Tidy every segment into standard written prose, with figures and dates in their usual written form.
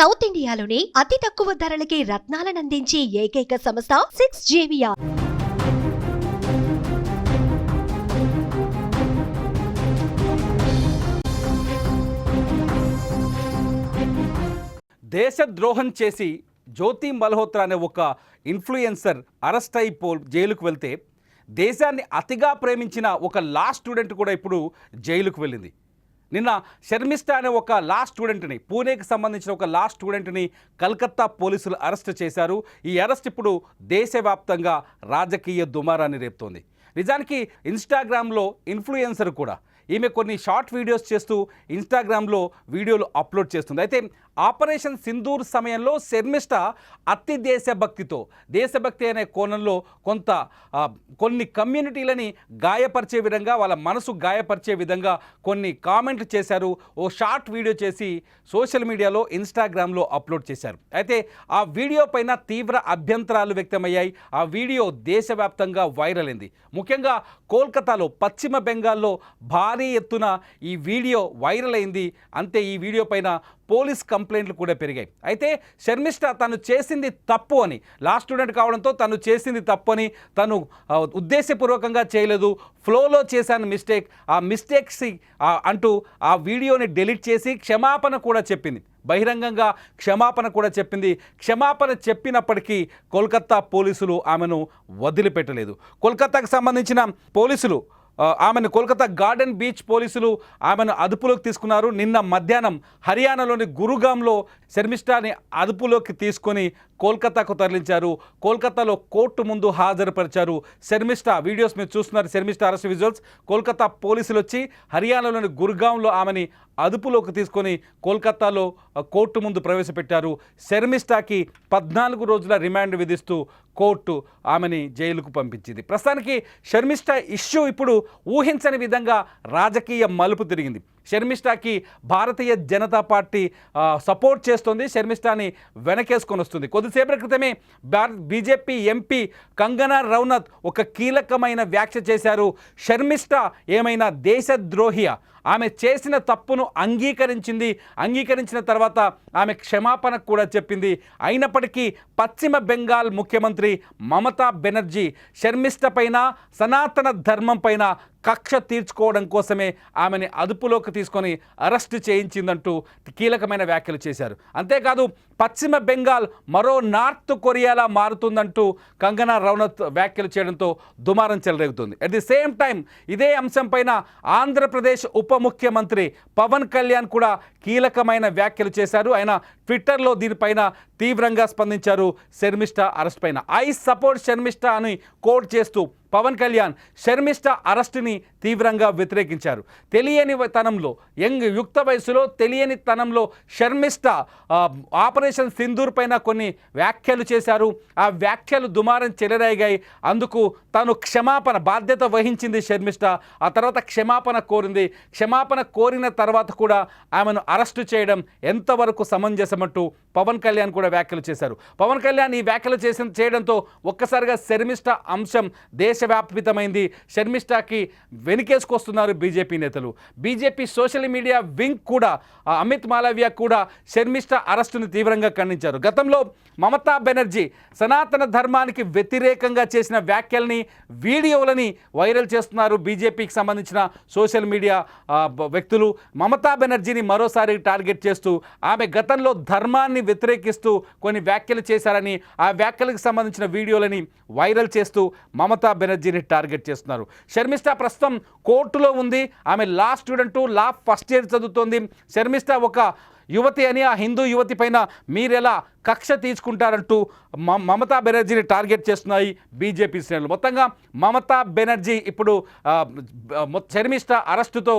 South ఇండియాలోని అతి తక్కువ ధరలకి రత్నాలనందించే ఏకైక సంస్థ 6JVR. దేశద్రోహం చేసి జ్యోతి మల్హోత్రా అనే ఒక ఇన్ఫ్లుయెన్సర్ అరెస్ట్ అయి జైలుకు వెళ్తే దేశాన్ని అతిగా ప్రేమించిన ఒక లా స్టూడెంట్ కూడా ఇప్పుడు జైలుకు వెళ్ళింది. నిన్న శర్మిష్ఠా అనే ఒక లా స్టూడెంట్ని, పూణేకి సంబంధించిన ఒక లా స్టూడెంట్ని కలకత్తా పోలీసులు అరెస్ట్ చేశారు. ఈ అరెస్ట్ ఇప్పుడు దేశవ్యాప్తంగా రాజకీయ దుమారాన్ని రేపుతోంది. నిజానికి ఇన్స్టాగ్రామ్లో ఇన్ఫ్లుయెన్సర్ కూడా ఈమె కొన్ని షార్ట్ వీడియోస్ చేస్తూ ఇన్స్టాగ్రామ్లో వీడియోలు అప్లోడ్ చేస్తుంది. అయితే ఆపరేషన్ సింధూర్ సమయంలో శర్మిష్ఠా అతి దేశభక్తి అనే కోణంలో కొన్ని కమ్యూనిటీలని గాయపరిచే విధంగా, వాళ్ళ మనసు గాయపరిచే విధంగా కొన్ని కామెంట్లు చేశారు. ఓ షార్ట్ వీడియో చేసి సోషల్ మీడియాలో ఇన్స్టాగ్రామ్లో అప్లోడ్ చేశారు. అయితే ఆ వీడియో పైన తీవ్ర అభ్యంతరాలు వ్యక్తమయ్యాయి. ఆ వీడియో దేశవ్యాప్తంగా వైరల్ అయింది. ముఖ్యంగా కోల్కతాలో, పశ్చిమ బెంగాల్లో భారీ ఎత్తున ఈ వీడియో వైరల్ అయింది. అంతే, ఈ వీడియో పైన పోలీస్ కంప్లైంట్లు కూడా పెరిగాయి. అయితే శర్మిష్ఠా తను చేసింది తప్పు అని, లా స్టూడెంట్ కావడంతో తను చేసింది తప్పు అని, తను ఉద్దేశపూర్వకంగా చేయలేదు, ఫ్లోలో చేశాను ఆ మిస్టేక్స్ అంటూ ఆ వీడియోని డెలీట్ చేసి క్షమాపణ కూడా చెప్పింది. బహిరంగంగా క్షమాపణ కూడా చెప్పింది. క్షమాపణ చెప్పినప్పటికీ కోల్కతా పోలీసులు ఆమెను వదిలిపెట్టలేదు. కోల్కతాకు సంబంధించిన పోలీసులు ఆమెను, కోల్కతా గార్డెన్ బీచ్ పోలీసులు ఆమెను అదుపులోకి తీసుకున్నారు. నిన్న మధ్యాహ్నం హర్యానాలోని గురుగాంలో శర్మిష్ఠాని అదుపులోకి తీసుకొని కోల్కతాకు తరలించారు. కోల్కతాలో కోర్టు ముందు హాజరుపరిచారు. శర్మిష్ఠా వీడియోస్ మీరు చూస్తున్నారు, శర్మిష్ఠా అరెస్ట్ విజువల్స్. కోల్కతా పోలీసులు వచ్చి హర్యానాలోని గురుగాంలో ఆమెని అదుపులోకి తీసుకొని కోల్కతాలో కోర్టు ముందు ప్రవేశపెట్టారు. శర్మిష్ఠాకి 14 రోజుల రిమాండ్ విధిస్తూ కోర్టు ఆమెని జైలుకు పంపించింది. ప్రస్తుతానికి శర్మిష్ఠా ఇష్యూ ఇప్పుడు ఊహించని విధంగా రాజకీయ మలుపు తిరిగింది. శర్మిష్ఠాకి భారతీయ జనతా పార్టీ సపోర్ట్ చేస్తుంది, శర్మిష్ఠాని వెనకేసుకొని వస్తుంది. కొద్దిసేపటి క్రితమే బీజేపీ ఎంపీ కంగనా రనౌత్ ఒక కీలకమైన వ్యాఖ్య చేశారు. శర్మిష్ఠా ఏమైనా దేశద్రోహియా? ఆమె చేసిన తప్పును అంగీకరించిన తర్వాత ఆమె క్షమాపణ కూడా చెప్పింది. అయినప్పటికీ పశ్చిమ బెంగాల్ ముఖ్యమంత్రి మమతా బెనర్జీ శర్మిష్ఠ పైన, సనాతన ధర్మం పైన కక్ష తీర్చుకోవడం కోసమే ఆమెని అదుపులోకి తీసుకొని అరెస్టు చేయించిందంటూ కీలకమైన వ్యాఖ్యలు చేశారు. అంతేకాదు పశ్చిమ బెంగాల్ మరో నార్త్ కొరియాలా మారుతుందంటూ కంగనా రనౌత్ వ్యాఖ్యలు చేయడంతో దుమారం చెలరేగుతుంది. అట్ ది సేమ్ టైం ఇదే అంశం పైన ఆంధ్రప్రదేశ్ ఉప ముఖ్యమంత్రి పవన్ కళ్యాణ్ కూడా కీలకమైన వ్యాఖ్యలు చేశారు. ఆయన ట్విట్టర్లో దీనిపైన తీవ్రంగా స్పందించారు. శర్మిష్ఠా అరెస్ట్ పైన ఐ సపోర్ట్ శర్మిష్ఠా అని కోట్ చేస్తూ పవన్ కళ్యాణ్ శర్మిష్ఠా అరెస్టుని తీవ్రంగా వ్యతిరేకించారు. తెలియని తనంలో, యుక్త వయసులో తెలియని తనంలో శర్మిష్ఠా ఆపరేషన్ సింధూర్ పైన కొన్ని వ్యాఖ్యలు చేశారు. ఆ వ్యాఖ్యలు దుమారం చెలరేగాయి. అందుకు తాను బాధ్యత వహించింది శర్మిష్ఠా. ఆ తర్వాత క్షమాపణ కోరింది. క్షమాపణ కోరిన తర్వాత కూడా ఆమెను అరెస్టు చేయడం ఎంతవరకు సమంజసమంటూ పవన్ కళ్యాణ్ కూడా వ్యాఖ్యలు చేశారు. పవన్ కళ్యాణ్ ఈ వ్యాఖ్యలు చేయడంతో ఒక్కసారిగా శర్మిష్ఠా అంశం దేశవ్యాపితమైంది. శర్మిష్ఠాకి వెనుకేసుకొస్తున్నారు బీజేపీ నేతలు. బీజేపీ సోషల్ మీడియా వింగ్ కూడా, అమిత్ మాలవ్య కూడా శర్మిష్ఠా అరెస్టును తీవ్రంగా ఖండించారు. గతంలో మమతా బెనర్జీ సనాతన ధర్మానికి వ్యతిరేకంగా చేసిన వ్యాఖ్యల్ని, వీడియోలని వైరల్ చేస్తున్నారు బీజేపీకి సంబంధించిన సోషల్ మీడియా వ్యక్తులు. మమతా బెనర్జీని మరోసారి టార్గెట్ చేస్తూ ఆమె గతంలో ధర్మాన్ని వ్యతిరేకిస్తూ కొన్ని వ్యాఖ్యలు చేశారని, ఆ వ్యాఖ్యలకు సంబంధించిన వీడియోలని వైరల్ చేస్తూ మమతా బెనర్జీని టార్గెట్ చేస్తున్నారు. శర్మిష్ఠా ప్రస్తుతం కోర్టులో ఉంది. ఆమె లా స్టూడెంటు, లా ఫస్ట్ ఇయర్ చదువుతోంది. శర్మిష్ఠా ఒక యువతి అని, ఆ హిందూ యువతి పైన మీరెలా కక్ష తీసుకుంటారంటూ మమతా బెనర్జీని టార్గెట్ చేస్తున్నాయి బీజేపీ శ్రేణులు. మొత్తంగా మమతా బెనర్జీ ఇప్పుడు శర్మిష్ఠా అరెస్టుతో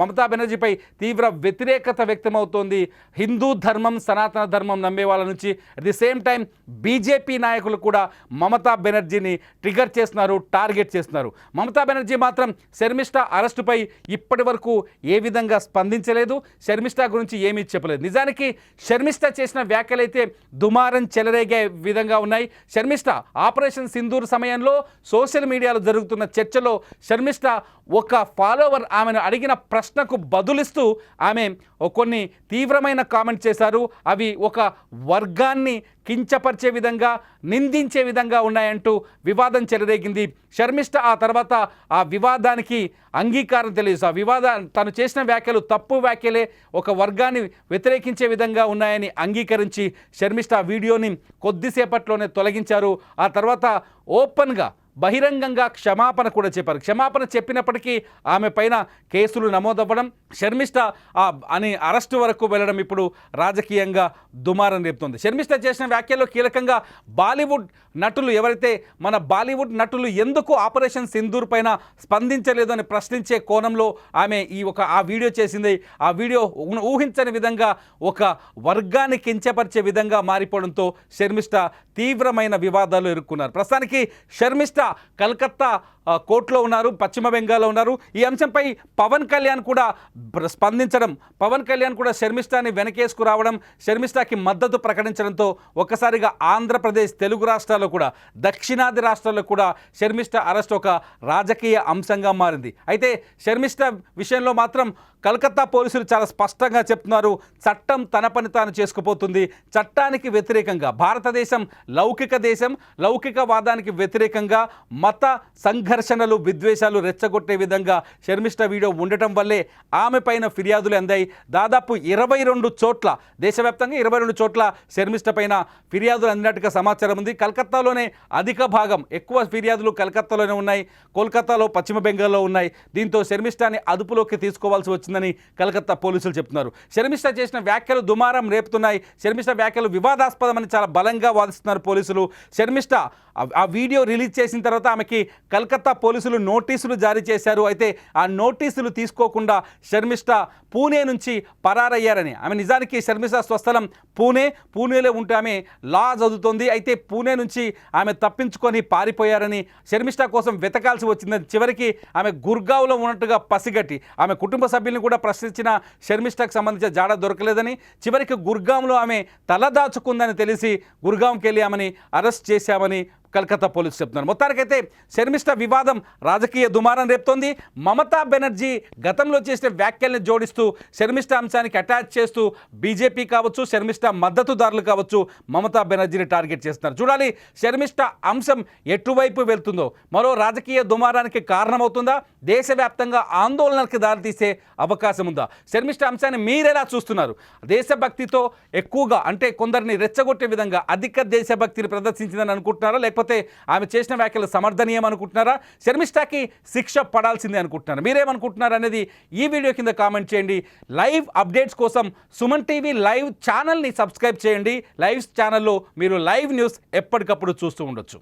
మమతా బెనర్జీపై తీవ్ర వ్యతిరేకత వ్యక్తమవుతోంది. హిందూ ధర్మం, సనాతన ధర్మం నమ్మే వాళ్ళ నుంచి. At the same time BJP నాయకులు కూడా మమతా బెనర్జీని ట్రిగర్ చేస్తున్నారు, టార్గెట్ చేస్తున్నారు. మమతా బెనర్జీ మాత్రం శర్మిష్ఠా అరెస్టుపై ఇప్పటి వరకు ఏ విధంగా స్పందించలేదు, శర్మిష్ఠా గురించి ఏమీ చెప్పలేదు. నిజానికి శర్మిష్ఠా చేసిన వ్యాఖ్యలు అయితే దుమారం చెలరేగే విధంగా ఉన్నాయి. శర్మిష్ఠా ఆపరేషన్ సింధూర్ సమయంలో సోషల్ మీడియాలో జరుగుతున్న చర్చలో శర్మిష్ఠా ఒక ఫాలోవర్ ఆమెను అడిగిన ప్రశ్నకు బదులిస్తూ ఆమె కొన్ని తీవ్రమైన కామెంట్ చేశారు. అవి ఒక వర్గాన్ని కించపరిచే విధంగా, నిందించే విధంగా ఉన్నాయంటూ వివాదం చెలరేగింది. శర్మిష్ఠ ఆ తర్వాత ఆ వివాదానికి అంగీకారం తెలియదు. ఆ తను చేసిన వ్యాఖ్యలు తప్పు వ్యాఖ్యలే, ఒక వర్గాన్ని వ్యతిరేకించే విధంగా ఉన్నాయని అంగీకరించి శర్మిష్ఠ ఆ వీడియోని కొద్దిసేపట్లోనే తొలగించారు. ఆ తర్వాత ఓపెన్గా బహిరంగంగా క్షమాపణ కూడా చెప్పారు. క్షమాపణ చెప్పినప్పటికీ ఆమె పైన కేసులు నమోదవ్వడం, శర్మిష్ఠ అని అరెస్టు వరకు వెళ్ళడం ఇప్పుడు రాజకీయంగా దుమారం రేపుతోంది. శర్మిష్ఠ చేసిన వ్యాఖ్యల్లో కీలకంగా బాలీవుడ్ నటులు ఎవరైతే మన బాలీవుడ్ నటులు ఎందుకు ఆపరేషన్ సింధూర్ పైన స్పందించలేదు అని ప్రశ్నించే కోణంలో ఆమె ఆ వీడియో చేసింది. ఆ వీడియో ఊహించని విధంగా ఒక వర్గాన్ని కించపరిచే విధంగా మారిపోవడంతో శర్మిష్ఠ తీవ్రమైన వివాదాలు ఎదుర్కొన్నారు. ప్రస్తుతానికి శర్మిష్ఠ కలకత్తా కోర్టులో ఉన్నారు, పశ్చిమ బెంగాల్లో ఉన్నారు. ఈ అంశంపై పవన్ కళ్యాణ్ కూడా స్పందించడం, పవన్ కళ్యాణ్ కూడా శర్మిష్ఠని వెనకేసుకు రావడం, శర్మిష్ఠకి మద్దతు ప్రకటించడంతో ఒక్కసారిగా ఆంధ్రప్రదేశ్, తెలుగు రాష్ట్రాల్లో కూడా, దక్షిణాది రాష్ట్రాల్లో కూడా శర్మిష్ఠ అరెస్ట్ ఒక రాజకీయ అంశంగా మారింది. అయితే శర్మిష్ఠ విషయంలో మాత్రం కలకత్తా పోలీసులు చాలా స్పష్టంగా చెప్తున్నారు, చట్టం తన పని తాను చేసుకుపోతుంది. చట్టానికి వ్యతిరేకంగా, భారతదేశం లౌకిక దేశం, లౌకికవాదానికి వ్యతిరేకంగా మత సంఘర్షణలు, విద్వేషాలు రెచ్చగొట్టే విధంగా శర్మిష్ఠ వీడియో ఉండటం వల్లే ఆమె పైన ఫిర్యాదులు అందాయి. దాదాపు 22 చోట్ల, దేశవ్యాప్తంగా 22 చోట్ల శర్మిష్ఠ పైన ఫిర్యాదులు అందినట్టుగా సమాచారం ఉంది. కలకత్తాలోనే అధిక భాగం, ఎక్కువ ఫిర్యాదులు కలకత్తాలోనే ఉన్నాయి. కోల్కతాలో, పశ్చిమ బెంగాల్లో ఉన్నాయి. దీంతో శర్మిష్ఠని అదుపులోకి తీసుకోవాల్సి వచ్చిందని కలకత్తా పోలీసులు చెప్తున్నారు. శర్మిష్ఠ చేసిన వ్యాఖ్యలు దుమారం రేపుతున్నాయి. శర్మిష్ఠ వ్యాఖ్యలు వివాదాస్పదమని చాలా బలంగా వాదిస్తున్నారు పోలీసులు. శర్మిష్ఠ ఆ వీడియో రిలీజ్ చేసిన తర్వాత ఆమెకి కలకత్తా పోలీసులు నోటీసులు జారీ చేశారు. అయితే ఆ నోటీసులు తీసుకోకుండా శర్మిష్ఠ పూణే నుంచి పరారయ్యారని, ఆమె నిజానికి శర్మిష్ఠ స్వస్థలం పూణేలో ఉంటే ఆమె లా చదువుతోంది. అయితే పూణే నుంచి ఆమె తప్పించుకొని పారిపోయారని, శర్మిష్ఠ కోసం వెతకాల్సి వచ్చిందని, చివరికి ఆమె గుర్గావ్లో ఉన్నట్టుగా పసిగట్టి ఆమె కుటుంబ సభ్యులను కూడా ప్రశ్నించిన శర్మిష్ఠకు సంబంధించిన జాడ దొరకలేదని, చివరికి గుర్గావ్లో ఆమె తలదాచుకుందని తెలిసి గుర్గావ్కి వెళ్ళి ఆమెని అరెస్ట్ చేశామని కలకత్తా పోలీసులు చెప్తున్నారు. మొత్తానికైతే శర్మిష్ఠ వివాదం రాజకీయ దుమారం రేపుతోంది. మమతా బెనర్జీ గతంలో చేసిన వ్యాఖ్యల్ని జోడిస్తూ, శర్మిష్ఠ అంశానికి అటాచ్ చేస్తూ బీజేపీ కావచ్చు, శర్మిష్ఠ మద్దతుదారులు కావచ్చు, మమతా బెనర్జీని టార్గెట్ చేస్తున్నారు. చూడాలి శర్మిష్ఠ అంశం ఎటువైపు వెళ్తుందో, మరో రాజకీయ దుమారానికి కారణమవుతుందా, దేశవ్యాప్తంగా ఆందోళనలకు దారితీసే అవకాశం ఉందా? శర్మిష్ఠ అంశాన్ని మీరెలా చూస్తున్నారు? దేశభక్తితో ఎక్కువగా, అంటే కొందరిని రెచ్చగొట్టే విధంగా అధిక దేశభక్తిని ప్రదర్శించిందని అనుకుంటున్నారా, లేకపోతే ఆమె చేసిన వ్యాఖ్యలు సమర్థనీయం అనుకుంటున్నారా, శర్మిష్ఠకి శిక్ష పడాల్సిందే అనుకుంటున్నారా? మీరేమనుకుంటున్నారు అనేది ఈ వీడియో కింద కామెంట్ చేయండి. లైవ్ అప్డేట్స్ కోసం సుమన్ టీవీ లైవ్ ఛానల్ని సబ్స్క్రైబ్ చేయండి. లైవ్ ఛానల్లో మీరు లైవ్ న్యూస్ ఎప్పటికప్పుడు చూస్తూ ఉండొచ్చు.